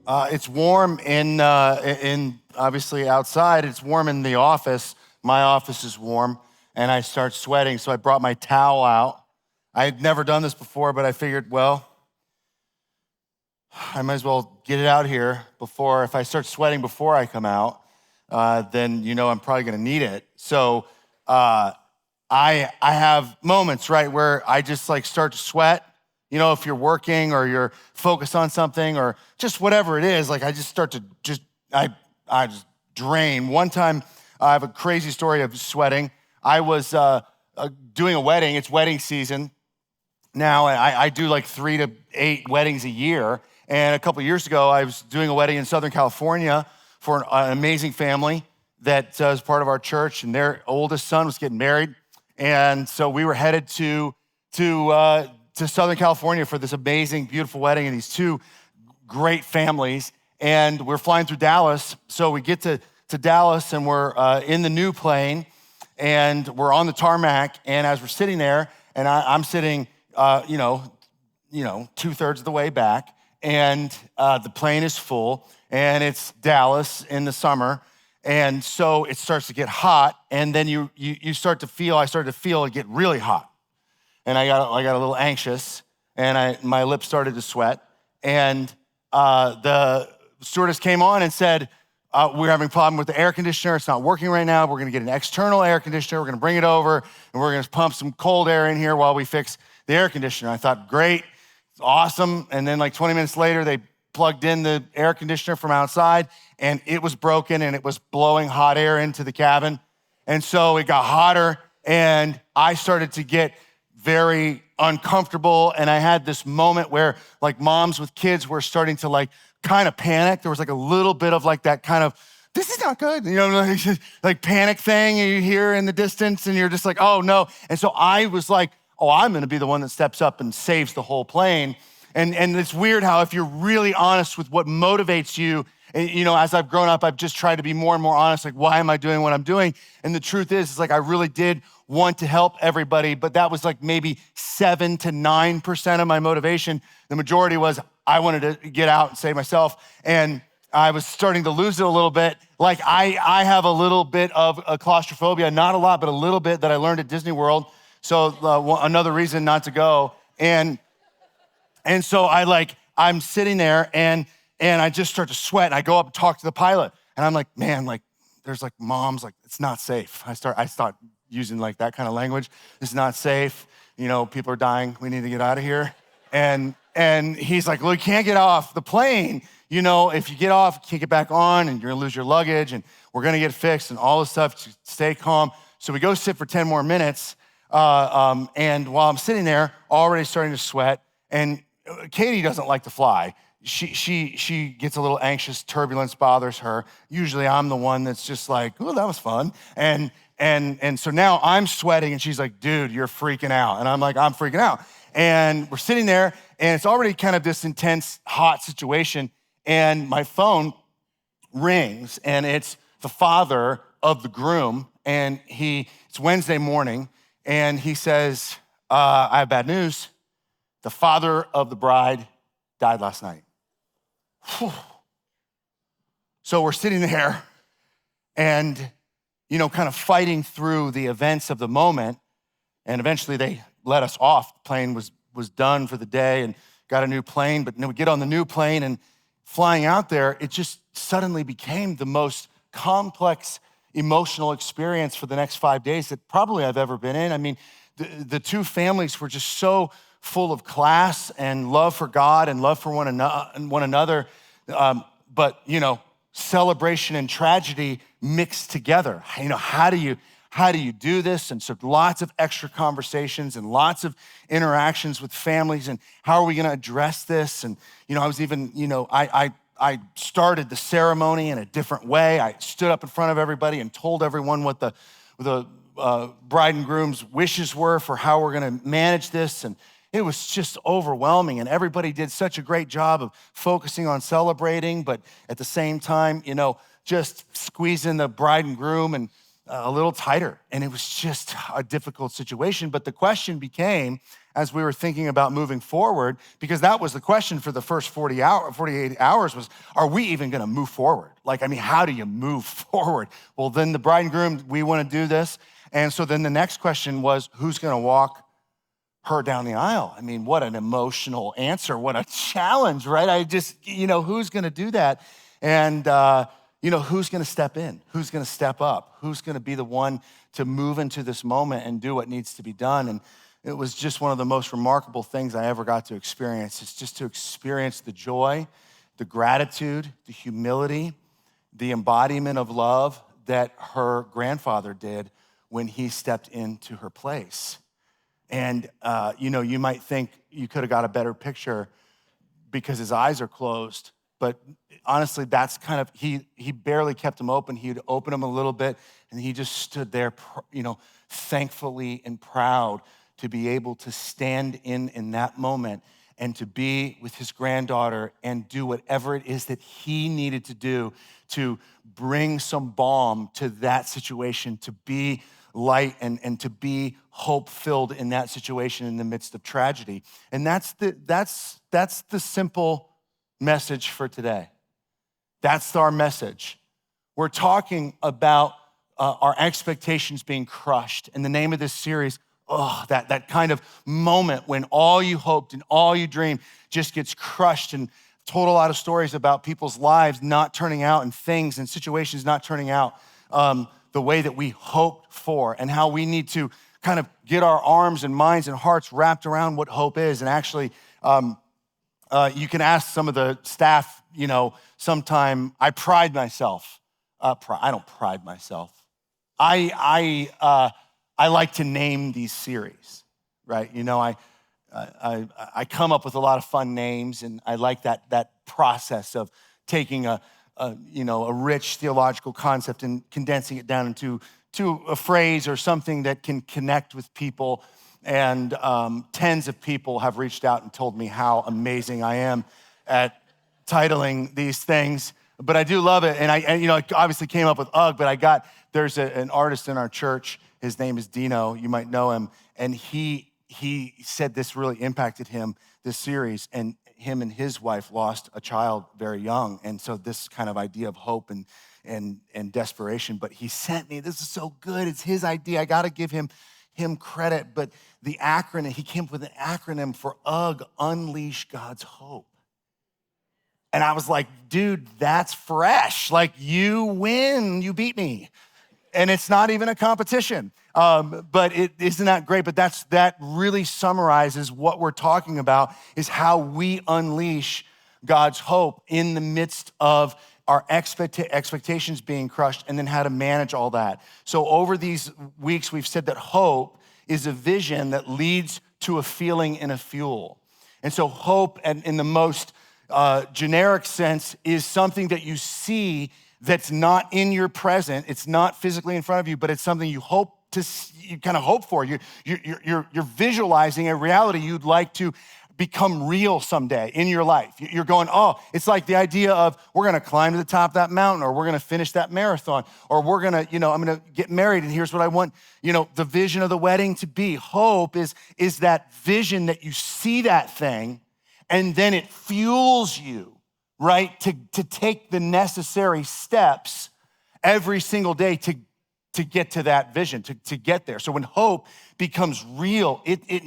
It's warm in obviously outside. It's warm in the office. My office is warm, and I start sweating. So I brought my towel out. I had never done this before, but I figured, well, I might as well get it out here before. If I start sweating before I come out, then I'm probably going to need it. So I have moments right where I just like start to sweat. If you're working or you're focused on something or just whatever it is, like I just start to I just drain. One time, I have a crazy story of sweating. I was doing a wedding. It's wedding season now, and I do like 3 to 8 weddings a year. And a couple years ago, I was doing a wedding in Southern California for an amazing family that is part of our church, and their oldest son was getting married. And so we were headed to Southern California for this amazing, beautiful wedding, and these 2 great families. And we're flying through Dallas. So we get to Dallas, and we're in the new plane, and we're on the tarmac. And as we're sitting there, and I'm sitting, 2/3 of the way back, and the plane is full, and it's Dallas in the summer. And so it starts to get hot, and then I started to feel it get really hot. And I got a little anxious, and my lips started to sweat. And the stewardess came on and said, we're having a problem with the air conditioner. It's not working right now. We're gonna get an external air conditioner. We're gonna bring it over, and we're gonna pump some cold air in here while we fix the air conditioner. I thought, great, it's awesome. And then like 20 minutes later, they plugged in the air conditioner from outside, and it was broken, and it was blowing hot air into the cabin. And so it got hotter, and I started to get very uncomfortable. And I had this moment where like moms with kids were starting to like kind of panic. There was like a little bit of like that kind of, this is not good, like panic thing you hear in the distance, and you're just like, oh no. And so I was like, oh, I'm gonna be the one that steps up and saves the whole plane. And it's weird how if you're really honest with what motivates you, as I've grown up, I've just tried to be more and more honest, like, why am I doing what I'm doing? And the truth is like, I really did want to help everybody, but that was like maybe 7 to 9% of my motivation. The majority was I wanted to get out and save myself. And I was starting to lose it a little bit. Like I have a little bit of a claustrophobia, not a lot, but a little bit that I learned at Disney World. So another reason not to go. And so I'm sitting there and I just start to sweat, and I go up and talk to the pilot, and I'm like, man, like there's like moms, like it's not safe. I start using like that kind of language. It's not safe. People are dying. We need to get out of here. And he's like, well, you can't get off the plane. If you get off, you can't get back on, and you're gonna lose your luggage, and we're gonna get fixed and all this stuff. Just stay calm. So we go sit for 10 more minutes. And while I'm sitting there, already starting to sweat, and Katie doesn't like to fly. She gets a little anxious, turbulence bothers her. Usually I'm the one that's just like, oh, that was fun. And so now I'm sweating, and she's like, dude, you're freaking out. And I'm like, I'm freaking out. And we're sitting there, and it's already kind of this intense, hot situation. And my phone rings, and it's the father of the groom. And it's Wednesday morning, and he says, I have bad news. The father of the bride died last night. Whew. So we're sitting there and, kind of fighting through the events of the moment. And eventually they let us off. The plane was done for the day and got a new plane. But then we get on the new plane, and flying out there, it just suddenly became the most complex emotional experience for the next 5 days that probably I've ever been in. I mean, the 2 families were just so full of class and love for God and love for one another. But celebration and tragedy mixed together. How do you do this? And so lots of extra conversations and lots of interactions with families, and how are we gonna address this? And I was even, I started the ceremony in a different way. I stood up in front of everybody and told everyone what the bride and groom's wishes were for how we're gonna manage this. And it was just overwhelming, and everybody did such a great job of focusing on celebrating, but at the same time, just squeezing the bride and groom. a little tighter. And it was just a difficult situation. But the question became, as we were thinking about moving forward, because that was the question for the first 48 hours was, are we even gonna move forward? How do you move forward? Well, then the bride and groom, we wanna do this. And so then the next question was, who's gonna walk her down the aisle? What an emotional answer. What a challenge, right? Who's gonna do that? And, who's gonna step in? Who's gonna step up? Who's gonna be the one to move into this moment and do what needs to be done? And it was just one of the most remarkable things I ever got to experience. It's just to experience the joy, the gratitude, the humility, the embodiment of love that her grandfather did when he stepped into her place. And, you might think you could have got a better picture because his eyes are closed. But honestly, that's kind of, he barely kept them open. He'd open them a little bit, and he just stood there, thankfully and proud to be able to stand in that moment and to be with his granddaughter and do whatever it is that he needed to do to bring some balm to that situation, to be light and to be hope-filled in that situation in the midst of tragedy. And that's the simple message for today. That's our message. We're talking about our expectations being crushed. And the name of this series, that kind of moment when all you hoped and all you dreamed just gets crushed. And told a lot of stories about people's lives not turning out and things and situations not turning out the way that we hoped for, and how we need to kind of get our arms and minds and hearts wrapped around what hope is. And actually, you can ask some of the staff, sometime I pride myself. I don't pride myself. I like to name these series, right? I come up with a lot of fun names, and I like that process of taking a rich theological concept and condensing it down into a phrase or something that can connect with people. And tens of people have reached out and told me how amazing I am at titling these things. But I do love it. And I obviously came up with UGG, but there's an artist in our church. His name is Dino. You might know him. And he said this really impacted him, this series. And him and his wife lost a child very young. And so this kind of idea of hope and desperation. But he sent me, this is so good. It's his idea. I got to give him credit. But the acronym, he came up with an acronym for UGG, Unleash God's Hope. And I was like, dude, that's fresh. You win, you beat me. And it's not even a competition. But isn't that great? But that really summarizes what we're talking about, is how we unleash God's hope in the midst of our expectations being crushed, and then how to manage all that. So over these weeks, we've said that hope is a vision that leads to a feeling and a fuel. And so hope, in the most generic sense, is something that you see that's not in your present. It's not physically in front of you, but it's something you kind of hope for. You're visualizing a reality you'd like to become real someday in your life. You're going, it's like the idea of, we're gonna climb to the top of that mountain, or we're gonna finish that marathon, or we're gonna, I'm gonna get married, and here's what I want, the vision of the wedding to be. Hope is that vision that you see that thing, and then it fuels you, right, to take the necessary steps every single day to get to that vision, to get there. So when hope becomes real, it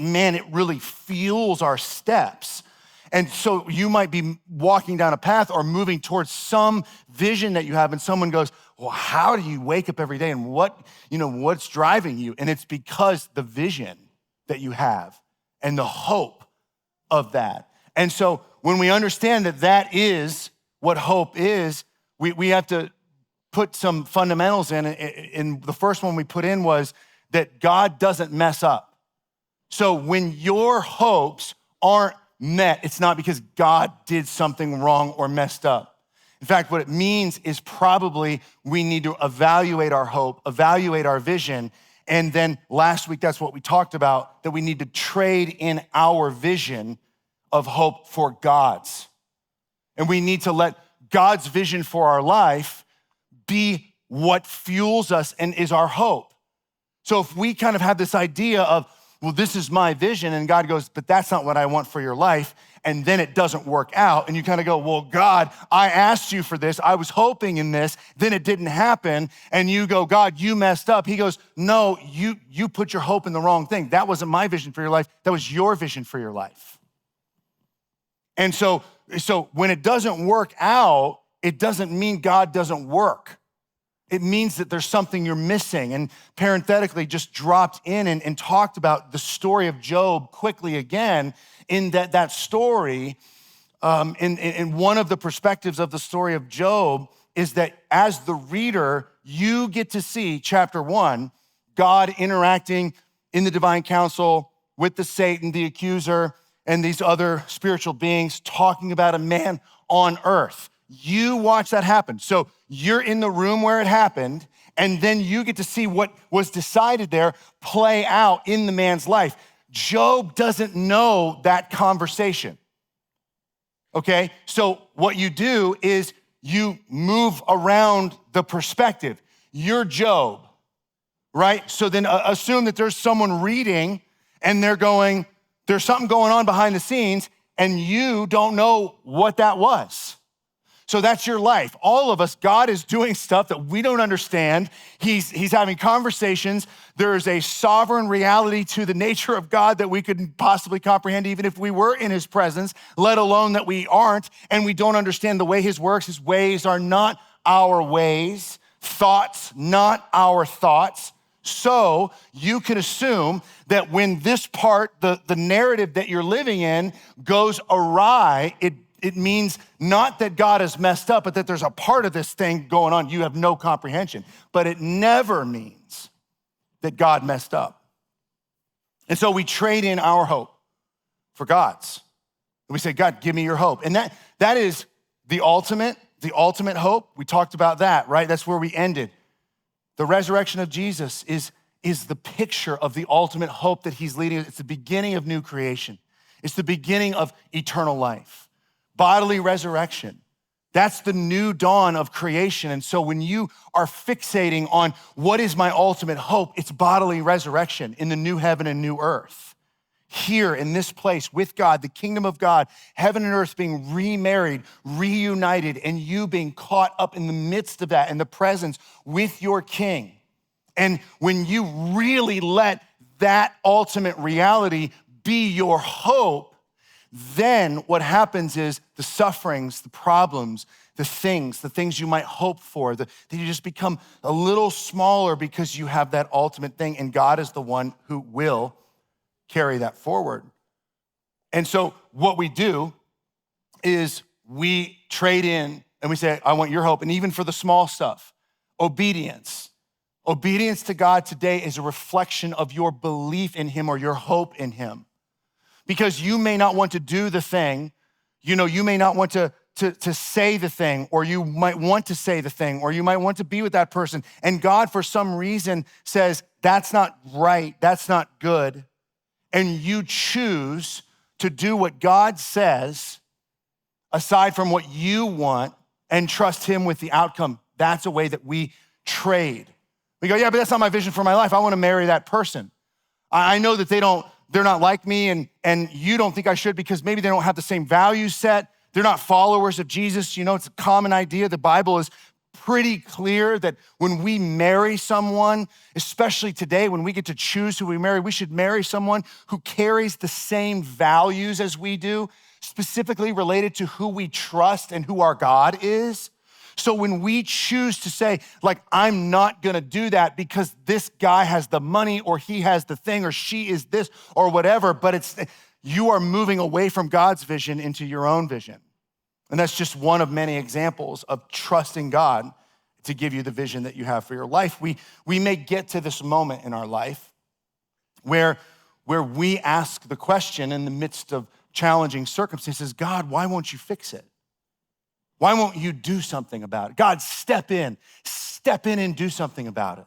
really fuels our steps. And so you might be walking down a path or moving towards some vision that you have, and someone goes, well, how do you wake up every day, and what's driving you? And it's because the vision that you have and the hope of that. And so when we understand that is what hope is, we have to put some fundamentals in. And the first one we put in was that God doesn't mess up. So when your hopes aren't met, it's not because God did something wrong or messed up. In fact, what it means is probably we need to evaluate our hope, evaluate our vision. And then last week, that's what we talked about, that we need to trade in our vision of hope for God's. And we need to let God's vision for our life be what fuels us and is our hope. So if we kind of have this idea of, well, this is my vision, and God goes, but that's not what I want for your life, and then it doesn't work out, and you kind of go, well, God, I asked you for this, I was hoping in this, then it didn't happen, and you go, God, you messed up. He goes, no, you put your hope in the wrong thing. That wasn't my vision for your life, that was your vision for your life. And so when it doesn't work out, it doesn't mean God doesn't work. It means that there's something you're missing. And parenthetically, just dropped in and talked about the story of Job quickly again, in that story, in one of the perspectives of the story of Job is that as the reader, you get to see chapter 1, God interacting in the divine council with the Satan, the accuser, and these other spiritual beings talking about a man on earth. You watch that happen. So you're in the room where it happened, and then you get to see what was decided there play out in the man's life. Job doesn't know that conversation, okay? So what you do is you move around the perspective. You're Job, right? So then assume that there's someone reading, and they're going, there's something going on behind the scenes, and you don't know what that was. So that's your life. All of us, God is doing stuff that we don't understand. He's having conversations. There is a sovereign reality to the nature of God that we couldn't possibly comprehend even if we were in his presence, let alone that we aren't, and we don't understand the way his works. His ways are not our ways, thoughts not our thoughts. So you can assume that when this part, the narrative that you're living in goes awry, it means not that God is messed up, but that there's a part of this thing going on. You have no comprehension. But it never means that God messed up. And so we trade in our hope for God's. And we say, God, give me your hope. And that is the ultimate hope. We talked about that, right? That's where we ended. The resurrection of Jesus is the picture of the ultimate hope that he's leading. It's the beginning of new creation. It's the beginning of eternal life. Bodily resurrection. That's the new dawn of creation. And so when you are fixating on what is my ultimate hope, it's bodily resurrection in the new heaven and new earth. Here in this place with God, the kingdom of God, heaven and earth being remarried, reunited, and you being caught up in the midst of that, in the presence with your king. And when you really let that ultimate reality be your hope, then what happens is the sufferings, the problems, the things you might hope for, that you just become a little smaller because you have that ultimate thing, and God is the one who will carry that forward. And so what we do is we trade in and we say, I want your hope. And even for the small stuff, obedience. Obedience to God today is a reflection of your belief in him or your hope in him. Because you may not want to do the thing, you may not want to say the thing, or you might want to say the thing, or you might want to be with that person. And God, for some reason, says, that's not right, that's not good. And you choose to do what God says, aside from what you want, and trust him with the outcome. That's a way that we trade. We go, yeah, but that's not my vision for my life. I want to marry that person. I know that they're not like me, and you don't think I should because maybe they don't have the same value set. They're not followers of Jesus. It's a common idea. The Bible is pretty clear that when we marry someone, especially today, when we get to choose who we marry, we should marry someone who carries the same values as we do, specifically related to who we trust and who our God is. So when we choose to say, I'm not gonna do that because this guy has the money, or he has the thing, or she is this, or whatever, but you are moving away from God's vision into your own vision. And that's just one of many examples of trusting God to give you the vision that you have for your life. We may get to this moment in our life where we ask the question in the midst of challenging circumstances, God, why won't you fix it? Why won't you do something about it? God, step in and do something about it.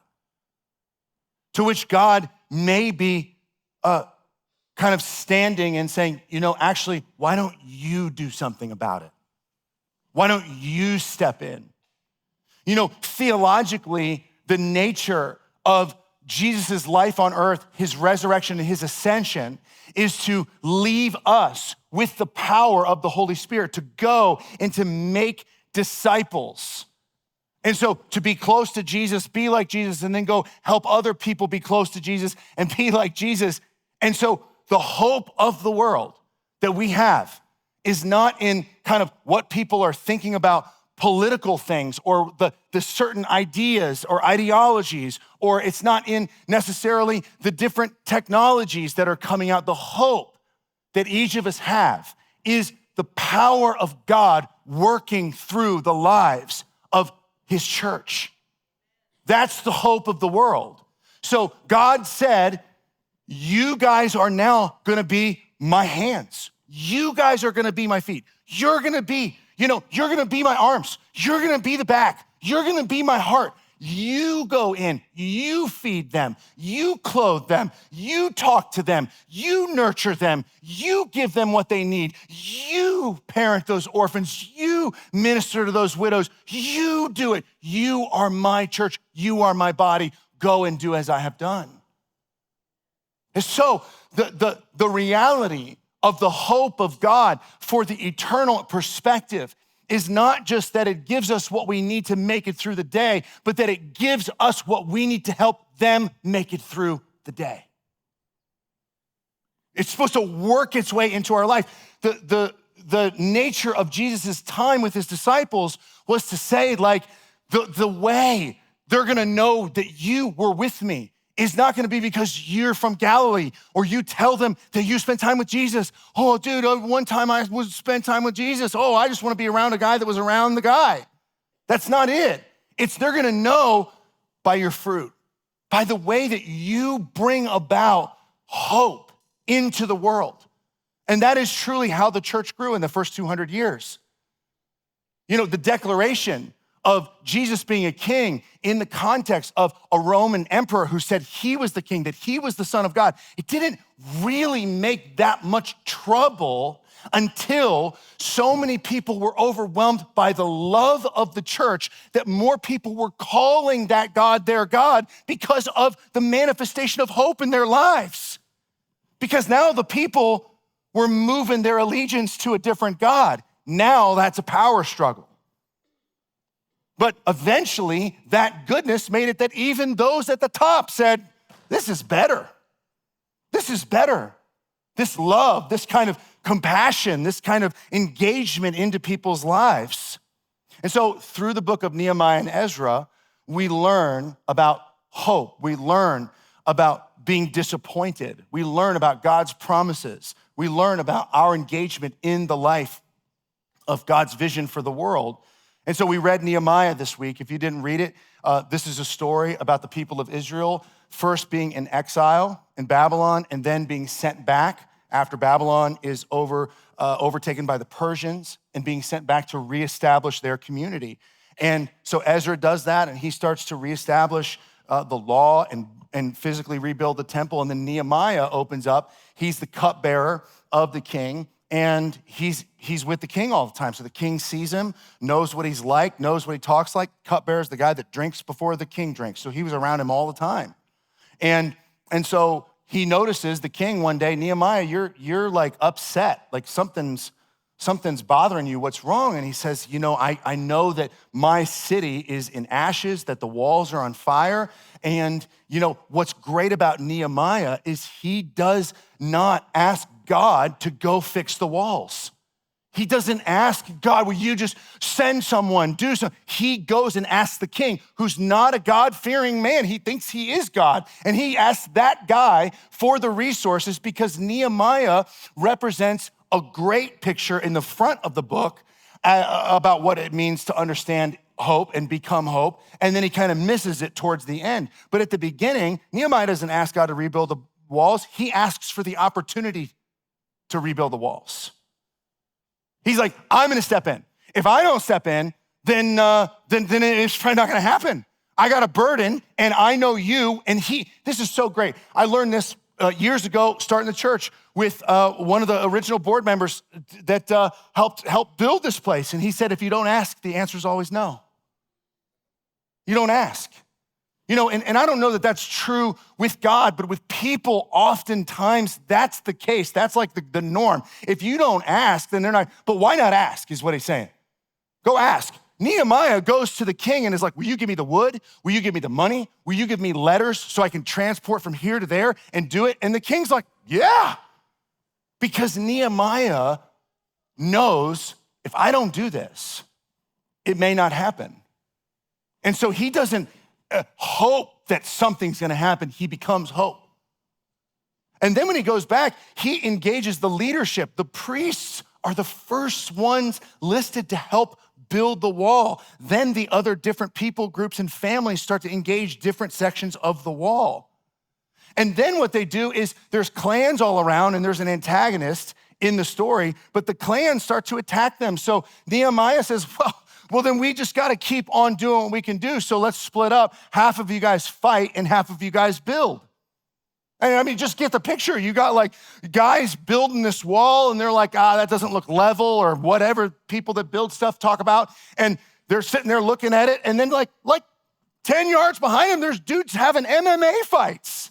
To which God may be kind of standing and saying, actually, why don't you do something about it? Why don't you step in? Theologically, the nature of Jesus' life on earth, his resurrection and his ascension, is to leave us with the power of the Holy Spirit to go and to make disciples. And so to be close to Jesus, be like Jesus, and then go help other people be close to Jesus and be like Jesus. And so the hope of the world that we have is not in kind of what people are thinking about political things or the certain ideas or ideologies, or it's not in necessarily the different technologies that are coming out. The hope that each of us have is the power of God working through the lives of his church. That's the hope of the world. So God said, you guys are now gonna be my hands. You guys are gonna be my feet. You're gonna be my arms. You're gonna be the back. You're gonna be my heart. You go in, you feed them, you clothe them, you talk to them, you nurture them, you give them what they need, you parent those orphans, you minister to those widows, you do it. You are my church, you are my body. Go and do as I have done. And so the reality of the hope of God for the eternal perspective is not just that it gives us what we need to make it through the day, but that it gives us what we need to help them make it through the day. It's supposed to work its way into our life. The nature of Jesus' time with his disciples was to say, like, the way they're gonna know that you were with me is not gonna be because you're from Galilee or you tell them that you spent time with Jesus. Oh, dude, one time I spent time with Jesus. Oh, I just wanna be around a guy that was around the guy. That's not it. They're gonna know by your fruit, by the way that you bring about hope into the world. And that is truly how the church grew in the first 200 years. The declaration of Jesus being a king in the context of a Roman emperor who said he was the king, that he was the Son of God, it didn't really make that much trouble until so many people were overwhelmed by the love of the church that more people were calling that God their God because of the manifestation of hope in their lives. Because now the people were moving their allegiance to a different God. Now that's a power struggle. But eventually, that goodness made it that even those at the top said, this is better. This is better. This love, this kind of compassion, this kind of engagement into people's lives. And so through the book of Nehemiah and Ezra, we learn about hope. We learn about being disappointed. We learn about God's promises. We learn about our engagement in the life of God's vision for the world. And so we read Nehemiah this week. If you didn't read it, this is a story about the people of Israel first being in exile in Babylon and then being sent back after Babylon is overtaken by the Persians and being sent back to reestablish their community. And so Ezra does that, and he starts to reestablish the law and physically rebuild the temple. And then Nehemiah opens up. He's the cupbearer of the king. And he's with the king all the time. So the king sees him, knows what he's like, knows what he talks like. Cupbearer is the guy that drinks before the king drinks. So he was around him all the time. And so he notices the king one day, Nehemiah, you're like upset, like something's bothering you. What's wrong? And he says, I know that my city is in ashes, that the walls are on fire. And what's great about Nehemiah is he does not ask God to go fix the walls. He doesn't ask God, will you just send someone, do something? He goes and asks the king, who's not a God-fearing man. He thinks he is God. And he asks that guy for the resources because Nehemiah represents a great picture in the front of the book about what it means to understand hope and become hope. And then he kind of misses it towards the end. But at the beginning, Nehemiah doesn't ask God to rebuild the walls. He asks for the opportunity to rebuild the walls. He's like, I'm gonna step in. If I don't step in, then it's probably not gonna happen. I got a burden and I know you, and this is so great. I learned this years ago, starting the church with one of the original board members that helped build this place. And he said, if you don't ask, the answer is always no. You don't ask. And I don't know that that's true with God, but with people, oftentimes that's the case. That's like the norm. If you don't ask, then they're not, but why not ask is what he's saying. Go ask. Nehemiah goes to the king and is like, will you give me the wood? Will you give me the money? Will you give me letters so I can transport from here to there and do it? And the king's like, yeah, because Nehemiah knows if I don't do this, it may not happen. And so he doesn't hope that something's gonna happen. He becomes hope. And then when he goes back, he engages the leadership. The priests are the first ones listed to help build the wall. Then the other different people groups and families start to engage different sections of the wall. And then what they do is there's clans all around and there's an antagonist in the story, but the clans start to attack them. So Nehemiah says, well, then we just got to keep on doing what we can do. So let's split up. Half of you guys fight and half of you guys build. And I mean, just get the picture. You got like guys building this wall and they're like, that doesn't look level or whatever people that build stuff talk about. And they're sitting there looking at it. And then like 10 yards behind them, there's dudes having MMA fights.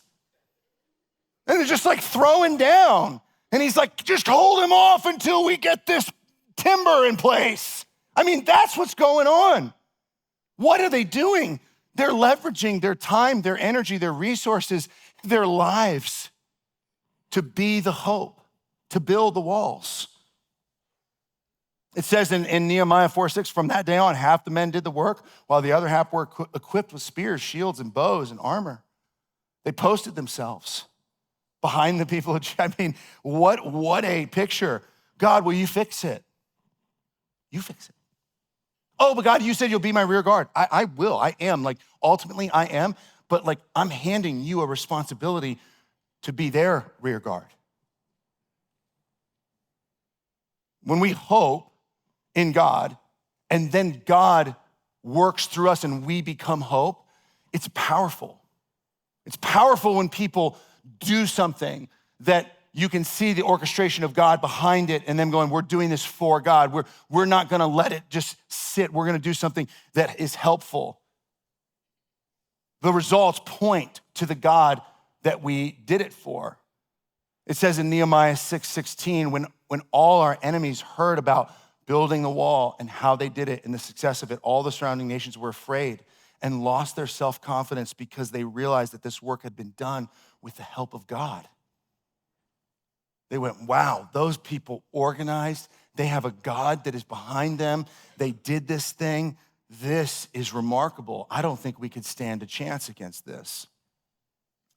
And they're just like throwing down. And he's like, just hold him off until we get this timber in place. I mean, that's what's going on. What are they doing? They're leveraging their time, their energy, their resources, their lives to be the hope, to build the walls. It says in Nehemiah 4:6, from that day on, half the men did the work, while the other half were equipped with spears, shields, and bows and armor. They posted themselves behind the people. I mean, what a picture. God, will you fix it? You fix it. Oh, but God, you said you'll be my rear guard. I will, I am. Like, ultimately, I am. But like, I'm handing you a responsibility to be their rear guard. When we hope in God, and then God works through us and we become hope, it's powerful. It's powerful when people do something that you can see the orchestration of God behind it and them going, we're doing this for God. We're not gonna let it just sit. We're gonna do something that is helpful. The results point to the God that we did it for. It says in Nehemiah 6:16, when all our enemies heard about building the wall and how they did it and the success of it, all the surrounding nations were afraid and lost their self-confidence because they realized that this work had been done with the help of God. They went, wow, those people organized. They have a God that is behind them. They did this thing. This is remarkable. I don't think we could stand a chance against this.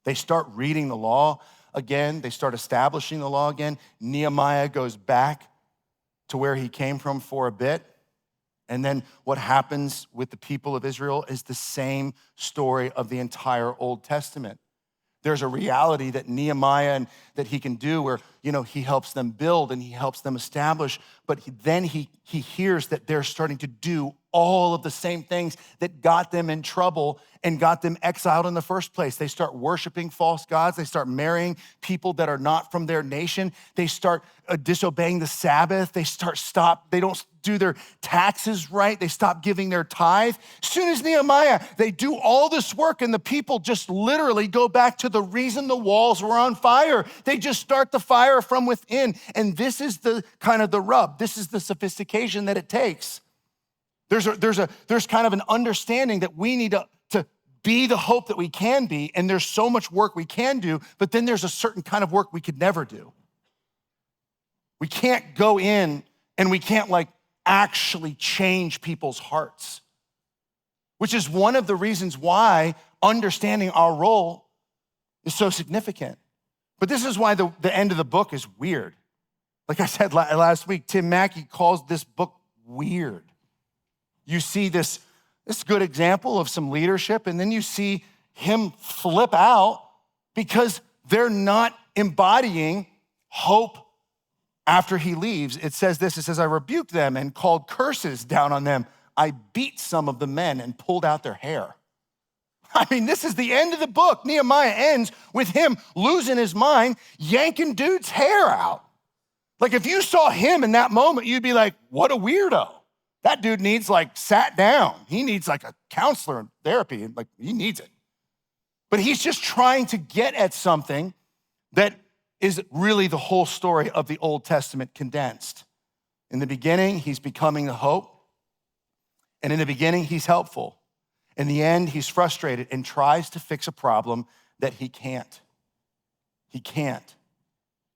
They start reading the law again. They start establishing the law again. Nehemiah goes back to where he came from for a bit. And then what happens with the people of Israel is the same story of the entire Old Testament. There's a reality that Nehemiah and that he can do where, he helps them build and he helps them establish, but then he hears that they're starting to do all of the same things that got them in trouble and got them exiled in the first place. They start worshiping false gods. They start marrying people that are not from their nation. They start disobeying the Sabbath. They don't do their taxes right. They stop giving their tithe. As soon as Nehemiah, they do all this work and the people just literally go back to the reason the walls were on fire. They just start the fire from within. And this is the kind of the rub. This is the sophistication that it takes. There's kind of an understanding that we need to be the hope that we can be, and there's so much work we can do, but then there's a certain kind of work we could never do. We can't go in and we can't actually change people's hearts, which is one of the reasons why understanding our role is so significant. But this is why the end of the book is weird. Like I said last week, Tim Mackey calls this book weird. You see this good example of some leadership, and then you see him flip out because they're not embodying hope after he leaves. It says this, it says, I rebuked them and called curses down on them. I beat some of the men and pulled out their hair. I mean, this is the end of the book. Nehemiah ends with him losing his mind, yanking dude's hair out. Like if you saw him in that moment, you'd be like, what a weirdo. That dude needs like sat down. He needs like a counselor and therapy, and like he needs it. But he's just trying to get at something that is really the whole story of the Old Testament condensed. In the beginning, he's becoming the hope. And in the beginning, he's helpful. In the end, he's frustrated and tries to fix a problem that he can't. He can't.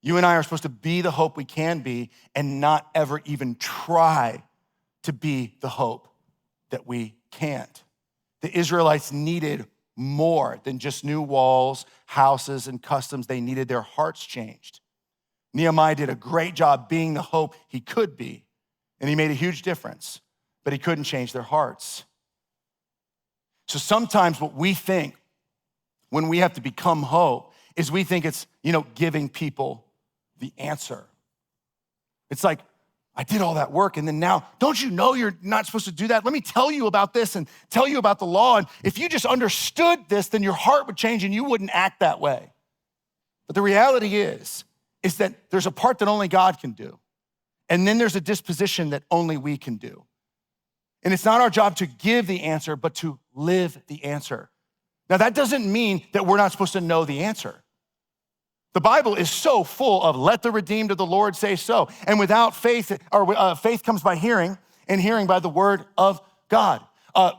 You and I are supposed to be the hope we can be and not ever even try to be the hope that we can't. The Israelites needed more than just new walls, houses, and customs. They needed their hearts changed. Nehemiah did a great job being the hope he could be, and he made a huge difference, but he couldn't change their hearts. So sometimes what we think when we have to become hope is we think it's, giving people the answer. It's like, I did all that work, and then now, don't you know you're not supposed to do that? Let me tell you about this and tell you about the law. And if you just understood this, then your heart would change and you wouldn't act that way. But the reality is that there's a part that only God can do. And then there's a disposition that only we can do. And it's not our job to give the answer, but to live the answer. Now, that doesn't mean that we're not supposed to know the answer. The Bible is so full of let the redeemed of the Lord say so. And without faith, faith comes by hearing, and hearing by the word of God.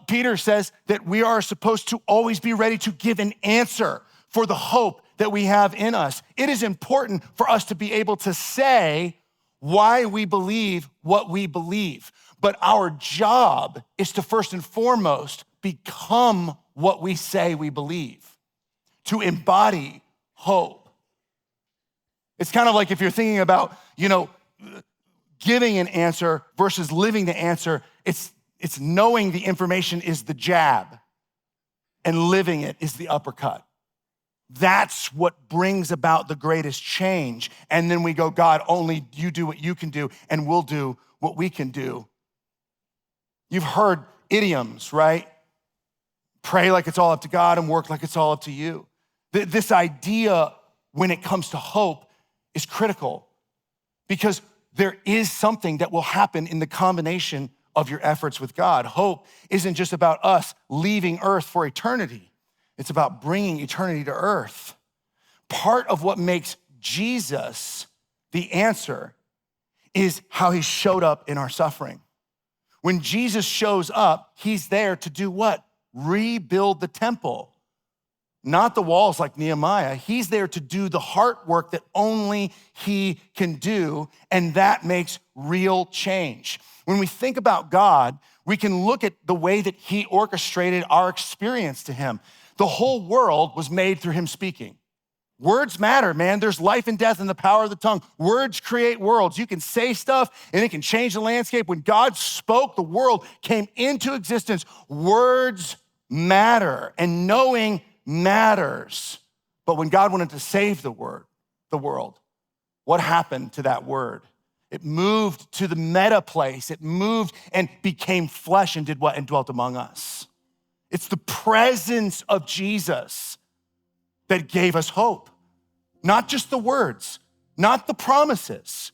Peter says that we are supposed to always be ready to give an answer for the hope that we have in us. It is important for us to be able to say why we believe what we believe. But our job is to first and foremost become what we say we believe, to embody hope. It's kind of like if you're thinking about, giving an answer versus living the answer, it's knowing the information is the jab and living it is the uppercut. That's what brings about the greatest change. And then we go, God, only you do what you can do and we'll do what we can do. You've heard idioms, right? Pray like it's all up to God and work like it's all up to you. This idea when it comes to hope is critical because there is something that will happen in the combination of your efforts with God. Hope isn't just about us leaving earth for eternity. It's about bringing eternity to earth. Part of what makes Jesus the answer is how he showed up in our suffering. When Jesus shows up, he's there to do what? Rebuild the temple. Not the walls like Nehemiah. He's there to do the heart work that only he can do, and that makes real change. When we think about God, we can look at the way that he orchestrated our experience to him. The whole world was made through him speaking. Words matter, man. There's life and death in the power of the tongue. Words create worlds. You can say stuff and it can change the landscape. When God spoke, the world came into existence. Words matter, and knowing matters. But when God wanted to save the world, what happened to that word? It moved to the meta place. It moved and became flesh and did what? And dwelt among us. It's the presence of Jesus that gave us hope. Not just the words, not the promises.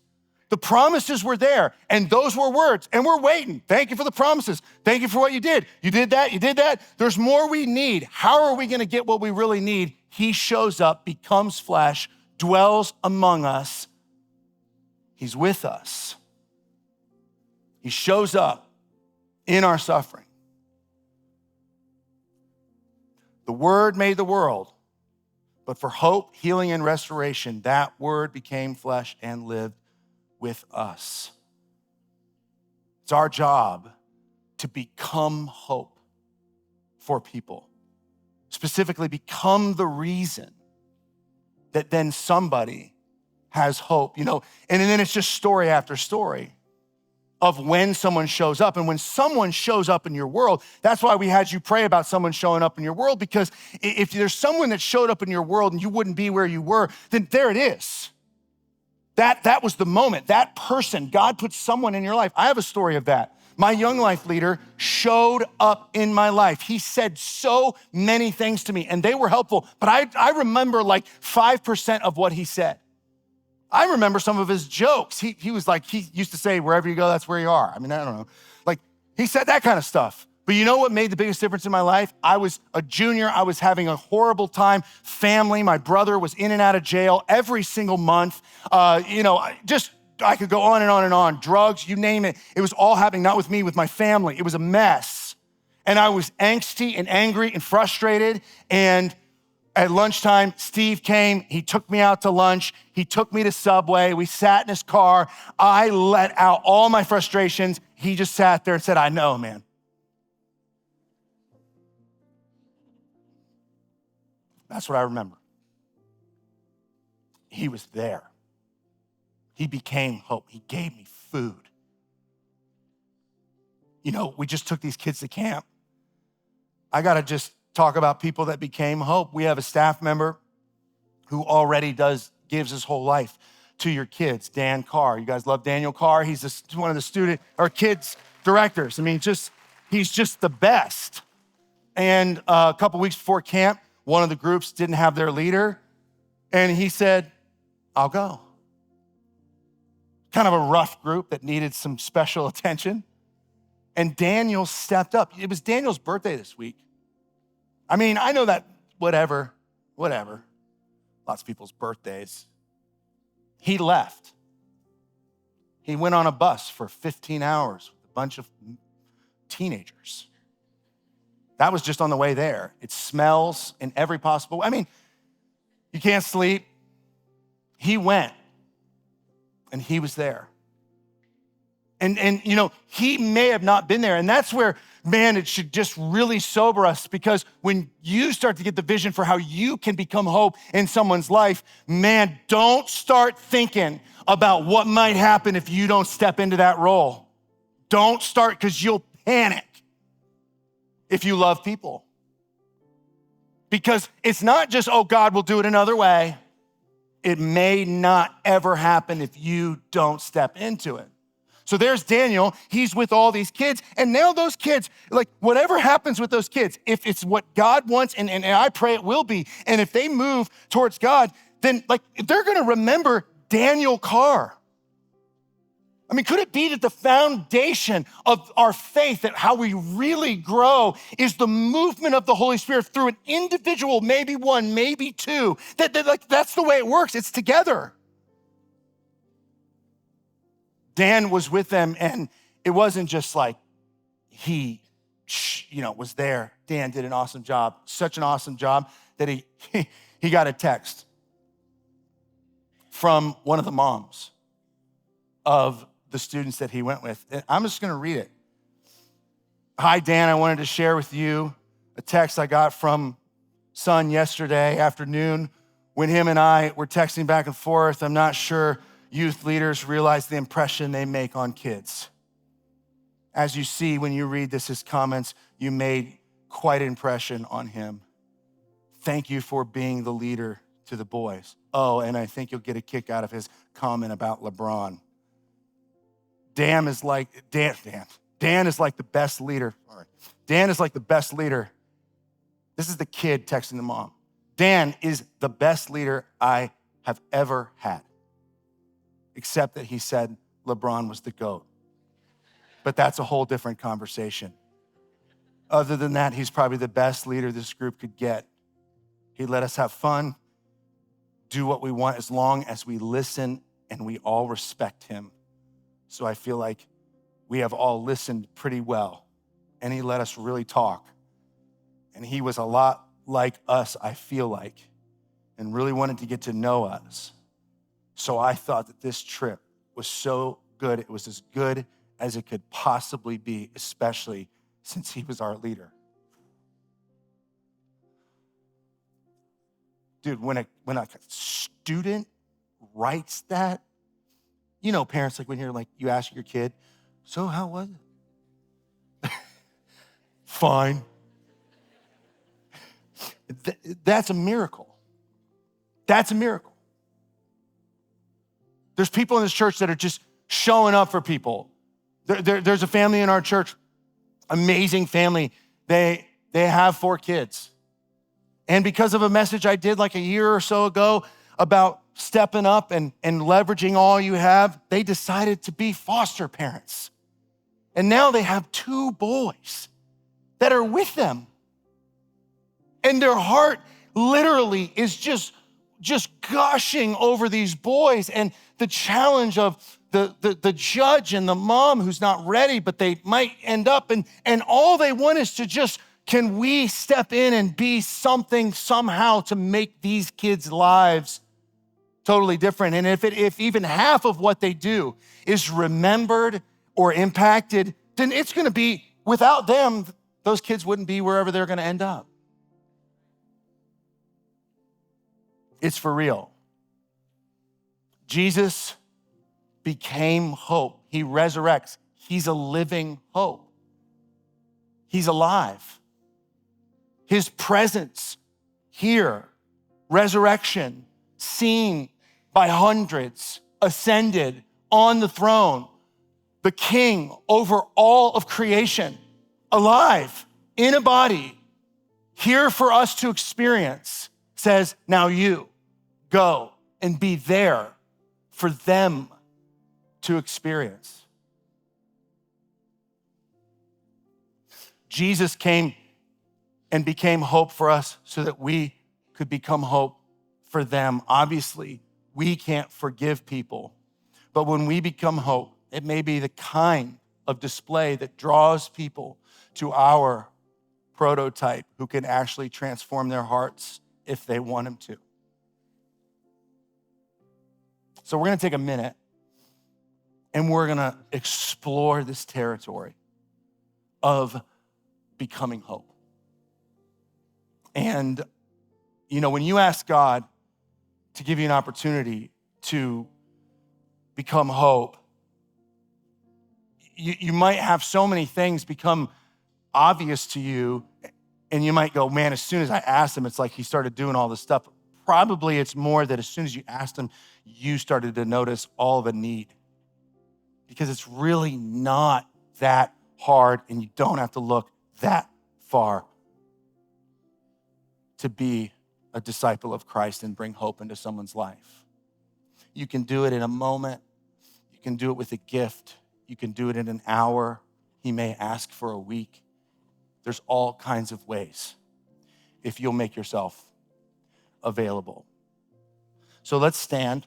The promises were there, and those were words, and we're waiting. Thank you for the promises. Thank you for what you did. You did that, you did that. There's more we need. How are we gonna get what we really need? He shows up, becomes flesh, dwells among us. He's with us. He shows up in our suffering. The Word made the world, but for hope, healing, and restoration, that Word became flesh and lived with us. It's our job to become hope for people. Specifically, become the reason that then somebody has hope, and then it's just story after story of when someone shows up. And when someone shows up in your world, that's why we had you pray about someone showing up in your world, because if there's someone that showed up in your world and you wouldn't be where you were, then there it is. That was the moment. That person, God put someone in your life. I have a story of that. My young life leader showed up in my life. He said so many things to me, and they were helpful, but I remember like 5% of what he said. I remember some of his jokes. He was like, he used to say, wherever you go, that's where you are. I mean, I don't know. Like He said that kind of stuff. But you know what made the biggest difference in my life? I was a junior. I was having a horrible time. Family, my brother was in and out of jail every single month. I could go on and on and on. Drugs, you name it. It was all happening, not with me, with my family. It was a mess. And I was angsty and angry and frustrated. And at lunchtime, Steve came. He took me out to lunch. He took me to Subway. We sat in his car. I let out all my frustrations. He just sat there and said, I know, man. That's what I remember. He was there. He became hope. He gave me food. You know, we just took these kids to camp. I got to just talk about people that became hope. We have a staff member who already gives his whole life to your kids, Dan Carr. You guys love Daniel Carr. He's one of the kids directors. I mean, he's just the best. And a couple weeks before camp, one of the groups didn't have their leader, and he said, I'll go. Kind of a rough group that needed some special attention. And Daniel stepped up. It was Daniel's birthday this week. I mean, I know that whatever, lots of people's birthdays. He left. He went on a bus for 15 hours with a bunch of teenagers. That was just on the way there. It smells in every possible way. I mean, you can't sleep. He went, and he was there. And he may have not been there. And that's where, man, it should just really sober us, because when you start to get the vision for how you can become hope in someone's life, man, don't start thinking about what might happen if you don't step into that role. Don't start, because you'll panic if you love people. Because it's not just, oh, God will do it another way. It may not ever happen if you don't step into it. So there's Daniel. He's with all these kids. And now those kids, like whatever happens with those kids, if it's what God wants, and I pray it will be, and if they move towards God, then like they're going to remember Daniel Carr. I mean, could it be that the foundation of our faith, that how we really grow, is the movement of the Holy Spirit through an individual, maybe one, maybe two, that's the way it works. It's together. Dan was with them, and it wasn't just like he, was there. Dan did an awesome job, such an awesome job that he got a text from one of the moms of the students that he went with. And I'm just gonna read it. Hi, Dan, I wanted to share with you a text I got from son yesterday afternoon when him and I were texting back and forth. I'm not sure youth leaders realize the impression they make on kids. As you see when you read his comments, you made quite an impression on him. Thank you for being the leader to the boys. Oh, and I think you'll get a kick out of his comment about LeBron. Dan is like the best leader. Dan is like the best leader. This is the kid texting the mom. Dan is the best leader I have ever had, except that he said LeBron was the GOAT. But that's a whole different conversation. Other than that, he's probably the best leader this group could get. He let us have fun, do what we want, as long as we listen and we all respect him. So I feel like we have all listened pretty well, and he let us really talk. And he was a lot like us, I feel like, and really wanted to get to know us. So I thought that this trip was so good. It was as good as it could possibly be, especially since he was our leader. Dude, when a student writes that, parents, like when you ask your kid, so how was it? Fine. That's a miracle. That's a miracle. There's people in this church that are just showing up for people. There's a family in our church, amazing family. They have 4 kids. And because of a message I did like a year or so ago about stepping up and leveraging all you have, they decided to be foster parents. And now they have 2 boys that are with them. And their heart literally is just gushing over these boys, and the challenge of the judge and the mom who's not ready, but they might end up, and all they want is to just, can we step in and be something somehow to make these kids' lives totally different? And if even half of what they do is remembered or impacted, then it's gonna be, without them, those kids wouldn't be wherever they're gonna end up. It's for real. Jesus became hope. He resurrects. He's a living hope. He's alive. His presence here, resurrection, seen by hundreds, ascended on the throne, the king over all of creation, alive, in a body, here for us to experience, says, now you go and be there for them to experience. Jesus came and became hope for us so that we could become hope for them. Obviously, we can't forgive people, but when we become hope, it may be the kind of display that draws people to our prototype who can actually transform their hearts if they want him to. So we're gonna take a minute and we're gonna explore this territory of becoming hope. And, when you ask God to give you an opportunity to become hope, you might have so many things become obvious to you, and you might go, man, as soon as I asked him, it's like he started doing all this stuff. Probably it's more that as soon as you asked him, you started to notice all the need. Because it's really not that hard, and you don't have to look that far to be a disciple of Christ and bring hope into someone's life. You can do it in a moment. You can do it with a gift. You can do it in an hour. He may ask for a week. There's all kinds of ways if you'll make yourself available. So let's stand,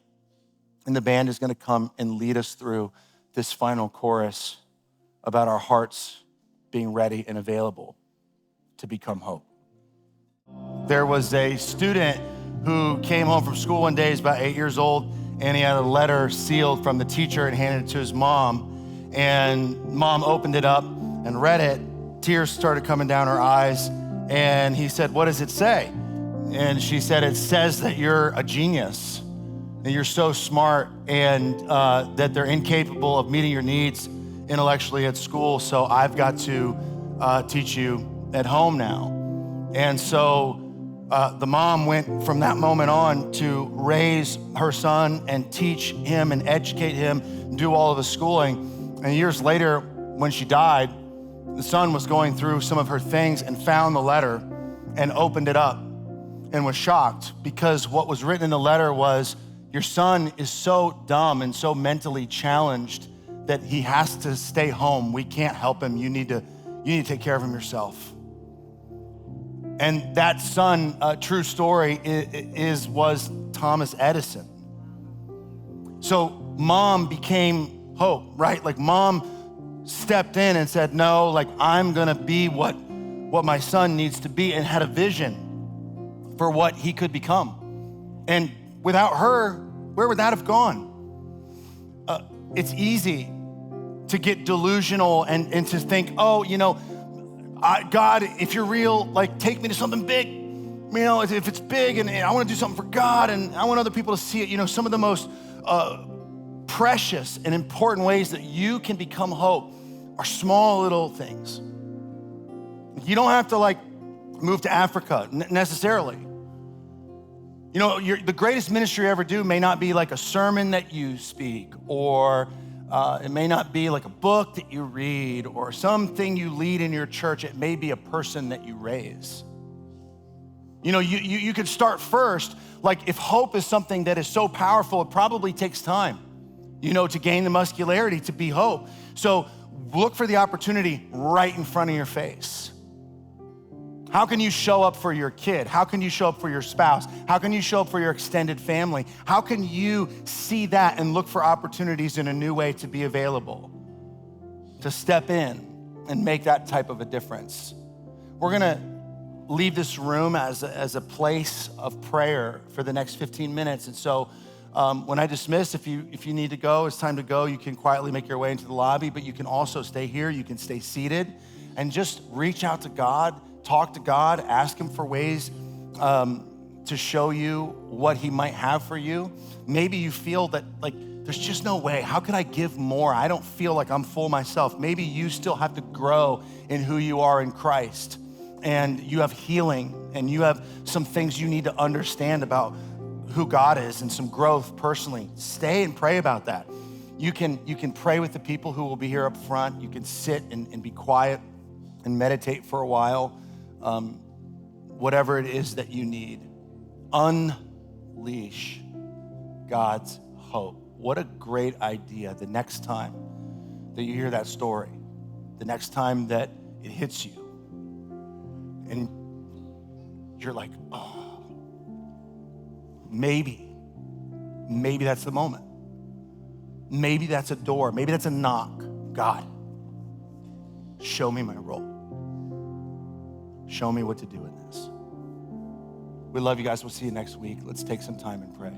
and the band is going to come and lead us through this final chorus about our hearts being ready and available to become hope. There was a student who came home from school one day. He's about 8 years old, and he had a letter sealed from the teacher and handed it to his mom. And mom opened it up and read it. Tears started coming down her eyes. And he said, "What does it say?" And she said, "It says that you're a genius, and you're so smart, and that they're incapable of meeting your needs intellectually at school. So I've got to teach you at home now." And so the mom went from that moment on to raise her son and teach him and educate him, do all of the schooling. And years later, when she died, the son was going through some of her things and found the letter and opened it up and was shocked, because what was written in the letter was, your son is so dumb and so mentally challenged that he has to stay home. We can't help him. You need to take care of him yourself. And that son, true story, was Thomas Edison. So mom became hope, right? Like mom stepped in and said, no, like I'm gonna be what my son needs to be, and had a vision for what he could become. And without her, where would that have gone? It's easy to get delusional and to think, oh, God, if you're real, like take me to something big. If it's big and I want to do something for God and I want other people to see it. Some of the most precious and important ways that you can become hope are small little things. You don't have to move to Africa necessarily. The greatest ministry you ever do may not be like a sermon that you speak, or it may not be like a book that you read or something you lead in your church. It may be a person that you raise. You could start first. Like if hope is something that is so powerful, it probably takes time, to gain the muscularity to be hope. So look for the opportunity right in front of your face. How can you show up for your kid? How can you show up for your spouse? How can you show up for your extended family? How can you see that and look for opportunities in a new way to be available, to step in and make that type of a difference? We're gonna leave this room as a place of prayer for the next 15 minutes. And so when I dismiss, if you need to go, it's time to go, you can quietly make your way into the lobby, but you can also stay here, you can stay seated and just reach out to God, talk to God, ask him for ways to show you what he might have for you. Maybe you feel that like, there's just no way. How could I give more? I don't feel like I'm full myself. Maybe you still have to grow in who you are in Christ, and you have healing and you have some things you need to understand about who God is and some growth personally. Stay and pray about that. You can pray with the people who will be here up front. You can sit and be quiet and meditate for a while. Whatever it is that you need, unleash God's hope. What a great idea. The next time that you hear that story, the next time that it hits you, and you're like, oh, maybe that's the moment. Maybe that's a door. Maybe that's a knock. God, show me my role. Show me what to do in this. We love you guys. We'll see you next week. Let's take some time and pray.